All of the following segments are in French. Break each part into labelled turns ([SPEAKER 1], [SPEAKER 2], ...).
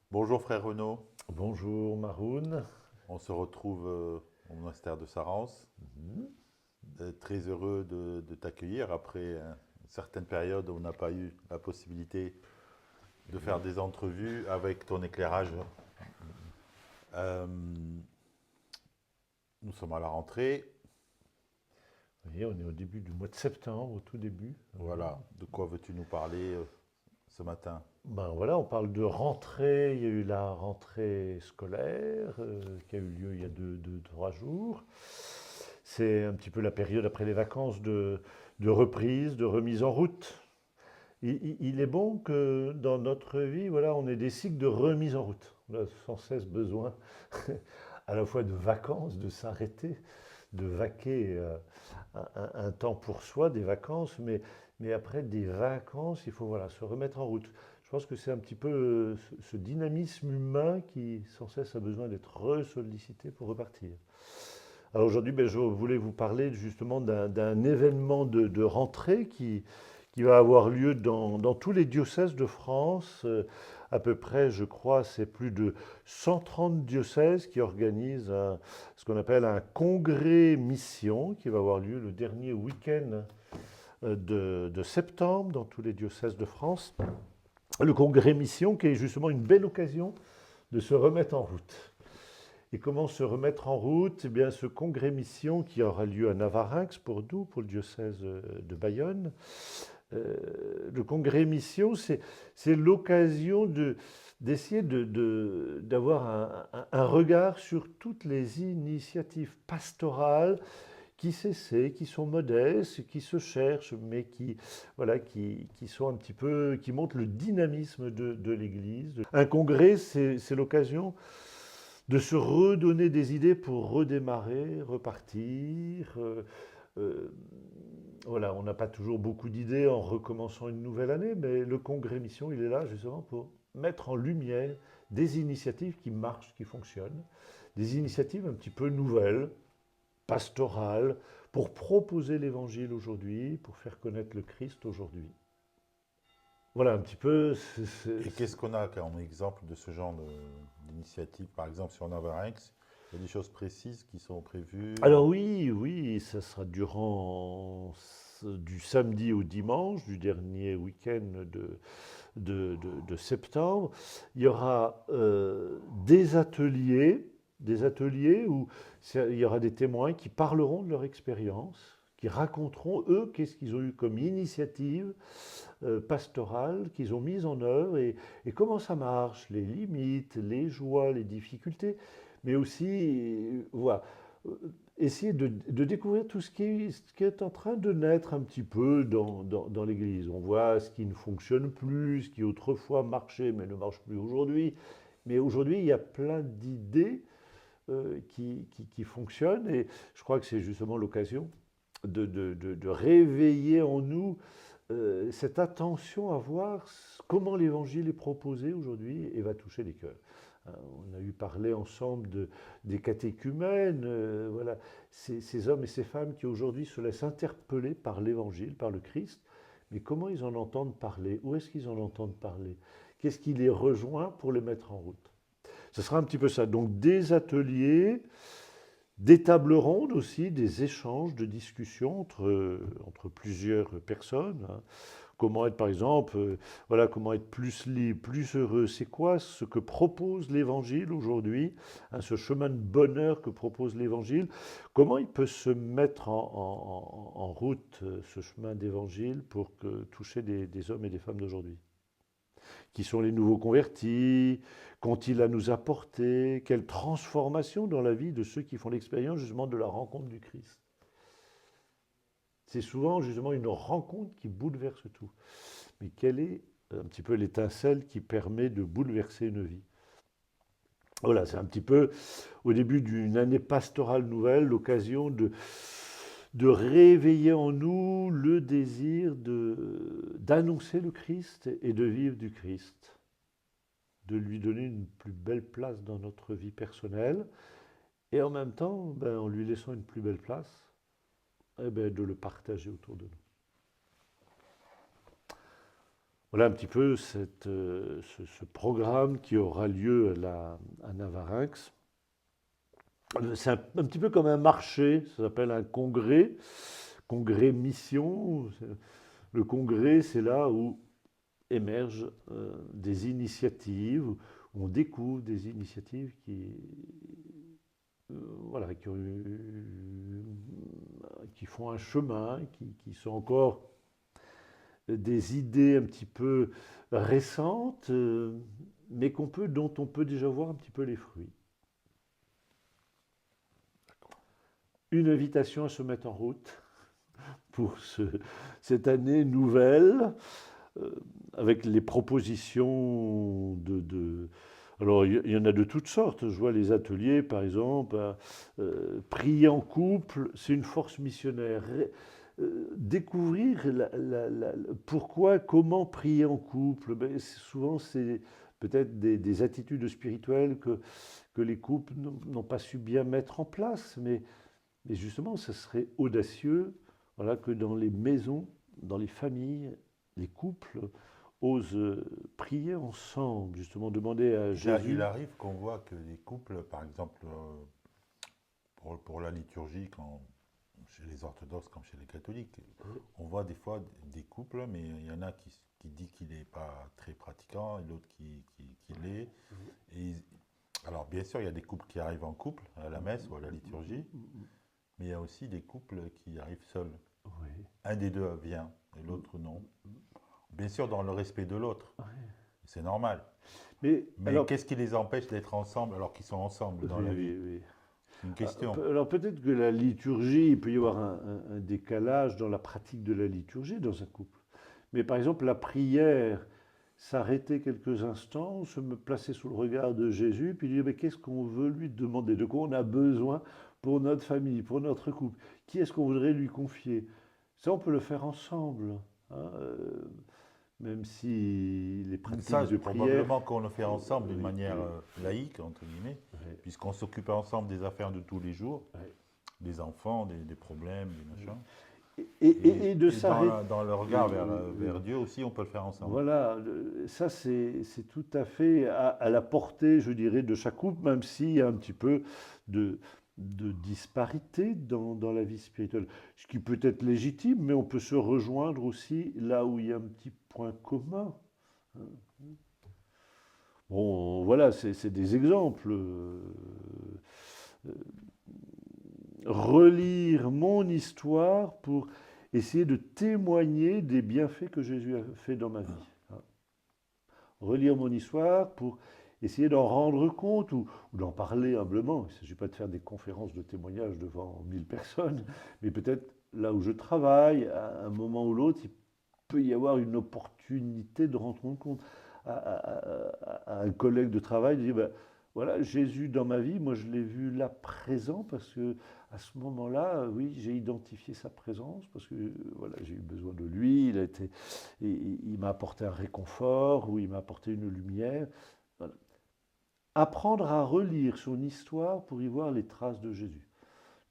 [SPEAKER 1] Bonjour frère Renaud,
[SPEAKER 2] Bonjour Maroun.
[SPEAKER 1] on se retrouve au monastère de Sarance.
[SPEAKER 2] Mhm.
[SPEAKER 1] Très heureux de t'accueillir après une certaine période où on n'a pas eu la possibilité de faire
[SPEAKER 2] Oui,
[SPEAKER 1] des entrevues avec ton éclairage. Euh, nous sommes à la rentrée.
[SPEAKER 2] oui, on est au début du mois de septembre, au tout début.
[SPEAKER 1] Voilà, de quoi veux-tu nous parler ce matin?
[SPEAKER 2] Ben voilà, on parle de rentrée. Il y a eu la rentrée scolaire qui a eu lieu il y a 3 jours. C'est un petit peu la période après les vacances de reprise, de remise en route. Il est bon que dans notre vie, voilà, on ait des cycles de remise en route. On a sans cesse besoin à la fois de vacances, de s'arrêter, de vaquer un temps pour soi, des vacances, mais après des vacances, il faut voilà, se remettre en route. Je pense que c'est un petit peu ce dynamisme humain qui sans cesse a besoin d'être ressollicité pour repartir. Alors aujourd'hui, ben, je voulais vous parler justement d'un événement de rentrée qui va avoir lieu dans tous les diocèses de France. À peu près, je crois, c'est plus de 130 diocèses qui organisent ce qu'on appelle un congrès mission qui va avoir lieu le dernier week-end de septembre dans tous les diocèses de France. Le congrès mission qui est justement une belle occasion de se remettre en route. Et comment se remettre en route? Eh bien, ce congrès mission qui aura lieu à Navarinx pour nous, pour le diocèse de Bayonne. Le congrès mission, c'est l'occasion d'essayer d'avoir un regard sur toutes les initiatives pastorales qui s'essaient, qui sont modestes, qui se cherchent, mais voilà, qui sont un petit peu, qui montrent le dynamisme de l'Église. Un congrès, c'est l'occasion de se redonner des idées pour redémarrer, repartir. Euh, voilà, on n'a pas toujours beaucoup d'idées en recommençant une nouvelle année, mais le congrès mission, il est là justement pour mettre en lumière des initiatives qui marchent, qui fonctionnent, des initiatives un petit peu nouvelles, pastorales, pour proposer l'évangile aujourd'hui, pour faire connaître le Christ aujourd'hui. Voilà un petit peu.
[SPEAKER 1] Et qu'est-ce qu'on a comme exemple de ce genre d'initiative? Par exemple, sur Navarinx, il y a des choses précises qui sont prévues.
[SPEAKER 2] Alors oui, oui, ça sera du samedi au dimanche, du dernier week-end de septembre. Il y aura des ateliers où il y aura des témoins qui parleront de leur expérience, qui raconteront, eux, qu'est-ce qu'ils ont eu comme initiative pastorale qu'ils ont mise en œuvre et comment ça marche, les limites, les joies, les difficultés, mais aussi, voilà, euh, essayer de découvrir tout ce qui est en train de naître un petit peu dans l'Église. On voit ce qui ne fonctionne plus, ce qui autrefois marchait mais ne marche plus aujourd'hui. Mais aujourd'hui, il y a plein d'idées qui fonctionnent et je crois que c'est justement l'occasion de réveiller en nous cette attention à voir comment l'évangile est proposé aujourd'hui et va toucher les cœurs. On a eu parlé ensemble des catéchumènes, voilà, ces hommes et ces femmes qui aujourd'hui se laissent interpeller par l'évangile, par le Christ, mais comment ils en entendent parler? Où est-ce qu'ils en entendent parler? Qu'est-ce qui les rejoint pour les mettre en route? Ce sera un petit peu ça. Donc des ateliers, des tables rondes aussi, des échanges de discussions entre plusieurs personnes, hein. Comment être, par exemple, voilà, comment être plus libre, plus heureux. C'est quoi ce que propose l'Évangile aujourd'hui, hein, ce chemin de bonheur que propose l'Évangile? Comment il peut se mettre en route, ce chemin d'Évangile, pour toucher des hommes et des femmes d'aujourd'hui? Qui sont les nouveaux convertis? Qu'ont-ils à nous apporter? Quelle transformation dans la vie de ceux qui font l'expérience justement de la rencontre du Christ? C'est souvent justement une rencontre qui bouleverse tout. Mais quelle est un petit peu l'étincelle qui permet de bouleverser une vie? Voilà, c'est un petit peu au début d'une année pastorale nouvelle, l'occasion de réveiller en nous le désir d'annoncer le Christ et de vivre du Christ, de lui donner une plus belle place dans notre vie personnelle et en même temps, ben, en lui laissant une plus belle place, eh ben, de le partager autour de nous. Voilà un petit peu ce programme qui aura lieu à Navarinx. C'est un petit peu comme un marché, ça s'appelle un congrès mission. Le congrès, c'est là où émergent des initiatives, où on découvre des initiatives voilà, qui font un chemin, qui sont encore des idées un petit peu récentes, mais dont on peut déjà voir un petit peu les fruits. Une invitation à se mettre en route pour cette année nouvelle, euh, avec les propositions alors, il y en a de toutes sortes. Je vois les ateliers, par exemple, prier en couple, c'est une force missionnaire. Découvrir pourquoi, comment prier en couple. Ben, souvent, c'est peut-être des attitudes spirituelles que les couples n'ont pas su bien mettre en place. Mais justement, ce serait audacieux, voilà, que dans les maisons, dans les familles, les couples osent prier ensemble, justement demander à
[SPEAKER 1] Il
[SPEAKER 2] Jésus.
[SPEAKER 1] arrive qu'on voit que les couples, par exemple, pour la liturgie, chez les orthodoxes comme chez les catholiques, on voit des fois des couples, mais il y en a qui dit qu'il n'est pas très pratiquant et l'autre qui l'est. Et, alors, bien sûr, il y a des couples qui arrivent en couple à la messe ou à la liturgie, mais il y a aussi des couples qui arrivent seuls.
[SPEAKER 2] Oui.
[SPEAKER 1] Un des deux vient et l'autre non. Bien sûr, dans le respect de l'autre, c'est normal.
[SPEAKER 2] Mais
[SPEAKER 1] Mais
[SPEAKER 2] alors,
[SPEAKER 1] qu'est-ce qui les empêche d'être ensemble alors qu'ils sont ensemble
[SPEAKER 2] oui,
[SPEAKER 1] dans la vie?
[SPEAKER 2] oui, oui.
[SPEAKER 1] C'est une question.
[SPEAKER 2] Alors peut-être que la liturgie, il peut y avoir un décalage dans la pratique de la liturgie dans un couple. Mais par exemple, la prière, s'arrêter quelques instants, se me placer sous le regard de Jésus, puis dire, mais qu'est-ce qu'on veut lui demander? De quoi on a besoin pour notre famille, pour notre couple? Qui est-ce qu'on voudrait lui confier? Ça, on peut le faire ensemble, hein, même si les
[SPEAKER 1] Ça,
[SPEAKER 2] pratiques de prière...
[SPEAKER 1] probablement qu'on le fait ensemble d'une
[SPEAKER 2] oui,
[SPEAKER 1] manière
[SPEAKER 2] oui,
[SPEAKER 1] laïque, entre guillemets,
[SPEAKER 2] ouais,
[SPEAKER 1] puisqu'on s'occupe ensemble des affaires de tous les jours,
[SPEAKER 2] ouais.
[SPEAKER 1] des enfants, des problèmes, des machins.
[SPEAKER 2] Et de
[SPEAKER 1] Et dans,
[SPEAKER 2] s'arrêter...
[SPEAKER 1] dans le
[SPEAKER 2] Oui,
[SPEAKER 1] regard
[SPEAKER 2] oui,
[SPEAKER 1] vers
[SPEAKER 2] oui.
[SPEAKER 1] Dieu aussi, on peut le faire ensemble.
[SPEAKER 2] Voilà, ça c'est tout à fait à la portée, je dirais, de chaque couple, même s'il y a un petit peu de, de disparité dans la vie spirituelle. Ce qui peut être légitime, mais on peut se rejoindre aussi là où il y a un petit point commun. Bon, voilà, c'est des exemples. Relire mon histoire pour essayer de témoigner des bienfaits que Jésus a fait dans ma vie. Relire mon histoire pour essayer d'en rendre compte ou d'en parler humblement. Il ne s'agit pas de faire des conférences de témoignages devant 1000 personnes, mais peut-être là où je travaille, à un moment ou l'autre, il peut y avoir une opportunité de rendre compte à un collègue de travail, de dire, ben, voilà, Jésus dans ma vie, moi je l'ai vu là présent parce que à ce moment-là, oui, j'ai identifié sa présence parce que voilà, j'ai eu besoin de lui, il m'a apporté un réconfort ou il m'a apporté une lumière. Voilà. Apprendre à relire son histoire pour y voir les traces de Jésus.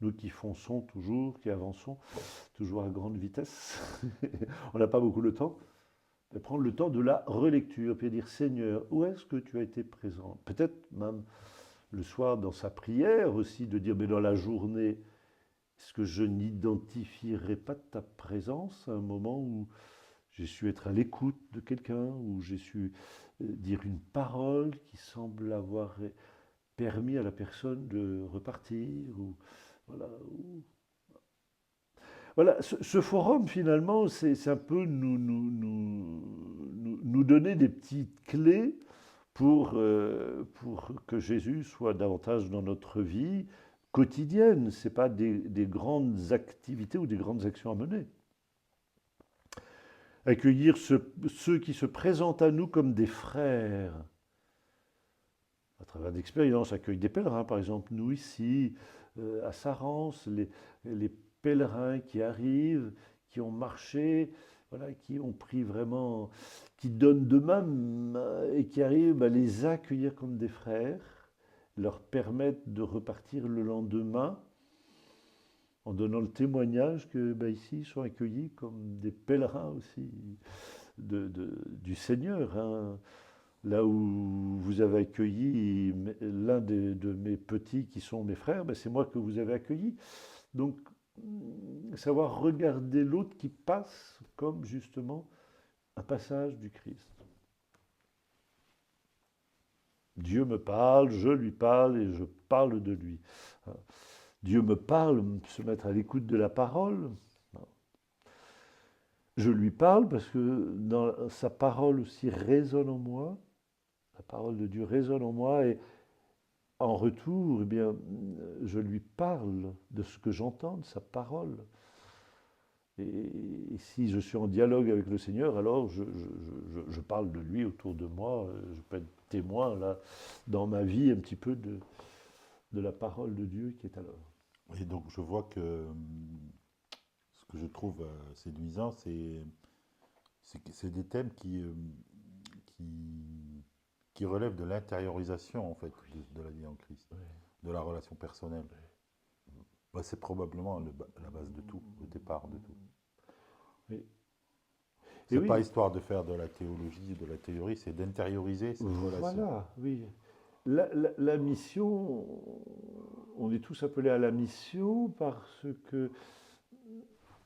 [SPEAKER 2] Nous qui fonçons toujours, qui avançons toujours à grande vitesse, on n'a pas beaucoup de temps. Mais prendre le temps de la relecture, puis dire Seigneur, où est-ce que tu as été présent? Peut-être même le soir dans sa prière aussi, de dire mais dans la journée, est-ce que je n'identifierai pas ta présence à un moment où j'ai su être à l'écoute de quelqu'un, où j'ai su dire une parole qui semble avoir permis à la personne de repartir, ou voilà. Voilà, ce forum finalement, c'est un peu nous donner des petites clés pour que Jésus soit davantage dans notre vie quotidienne. Ce n'est pas des grandes activités ou des grandes actions à mener. Accueillir ceux qui se présentent à nous comme des frères, à travers d'expériences, accueil des pèlerins, par exemple, nous ici, à Sarance, les pèlerins qui arrivent, qui ont marché, voilà, qui ont pris vraiment, qui donnent d'eux-mêmes et qui arrivent à les accueillir comme des frères, leur permettre de repartir le lendemain en donnant le témoignage que ici ils sont accueillis comme des pèlerins aussi. du Seigneur, hein. Là où vous avez accueilli l'un de mes petits qui sont mes frères, ben c'est moi que vous avez accueilli. Donc, savoir regarder l'autre qui passe comme justement un passage du Christ. Dieu me parle, je lui parle et je parle de lui. Dieu me parle, se mettre à l'écoute de la parole. Je lui parle parce que dans sa parole aussi résonne en moi. La parole de Dieu résonne en moi et en retour, eh bien, je lui parle de ce que j'entends, de sa parole. Et si je suis en dialogue avec le Seigneur, alors je parle de lui autour de moi. Je peux être témoin, là, dans ma vie, un petit peu de la parole de Dieu qui est à l'œuvre.
[SPEAKER 1] Et donc je vois que ce que je trouve séduisant, c'est des thèmes qui, qui relèvent de l'intériorisation en fait de la vie en Christ,
[SPEAKER 2] Ouais.
[SPEAKER 1] de la relation personnelle. Bah, c'est probablement la base de tout, le départ de tout.
[SPEAKER 2] Oui. Et
[SPEAKER 1] C'est pas
[SPEAKER 2] oui,
[SPEAKER 1] histoire de faire de la théologie, de la théorie, c'est d'intérioriser cette relation.
[SPEAKER 2] voilà, oui. La mission, on est tous appelés à la mission parce que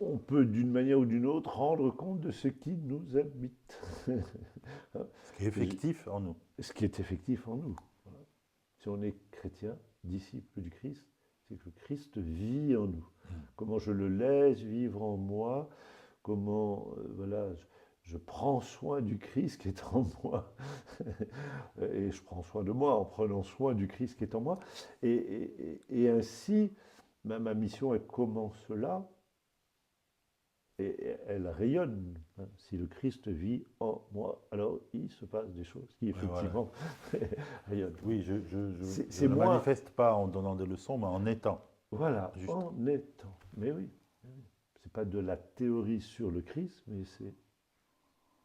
[SPEAKER 2] on peut d'une manière ou d'une autre rendre compte de ce qui nous habite.
[SPEAKER 1] Ce qui est effectif en nous.
[SPEAKER 2] Ce qui est effectif en nous. Voilà. Si on est chrétien, disciple du Christ, c'est que le Christ vit en nous. Comment je le laisse vivre en moi, comment voilà, je prends soin du Christ qui est en moi, et je prends soin de moi en prenant soin du Christ qui est en moi. Et ainsi, ma mission, elle commence là, et elle rayonne. Si le Christ vit en moi, alors il se passe des choses qui
[SPEAKER 1] Ouais, voilà.
[SPEAKER 2] effectivement rayonnent.
[SPEAKER 1] Oui, je
[SPEAKER 2] C'est
[SPEAKER 1] ne
[SPEAKER 2] moins,
[SPEAKER 1] manifeste pas en donnant des leçons, mais en étant.
[SPEAKER 2] voilà,
[SPEAKER 1] Juste.
[SPEAKER 2] en étant. Mais oui, c'est pas de la théorie sur le Christ, mais c'est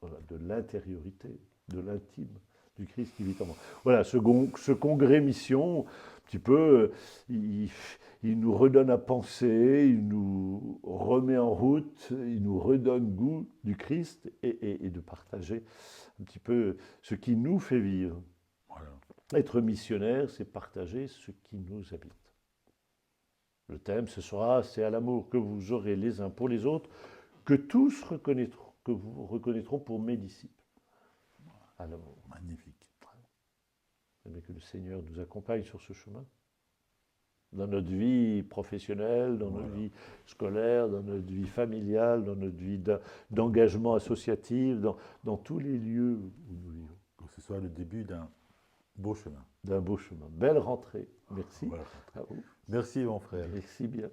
[SPEAKER 2] voilà, de l'intériorité, de l'intime du Christ qui vit en moi. Voilà, ce congrès mission, un petit peu, il nous redonne à penser, il nous remet en route, il nous redonne goût du Christ et de partager un petit peu ce qui nous fait vivre.
[SPEAKER 1] Voilà.
[SPEAKER 2] Être missionnaire, c'est partager ce qui nous habite. Le thème, ce sera, c'est à l'amour que vous aurez les uns pour les autres, que tous reconnaîtront, que vous reconnaîtront pour mes disciples. À l'amour.
[SPEAKER 1] Magnifique.
[SPEAKER 2] Mais que le Seigneur nous accompagne sur ce chemin, dans notre vie professionnelle, dans notre vie scolaire, dans notre vie familiale, dans notre vie d'engagement associatif, dans tous les lieux où nous vivons.
[SPEAKER 1] Que ce soit le début d'un beau chemin.
[SPEAKER 2] D'un beau chemin. Belle rentrée. Merci
[SPEAKER 1] Voilà.
[SPEAKER 2] à vous.
[SPEAKER 1] Merci mon frère.
[SPEAKER 2] Merci bien.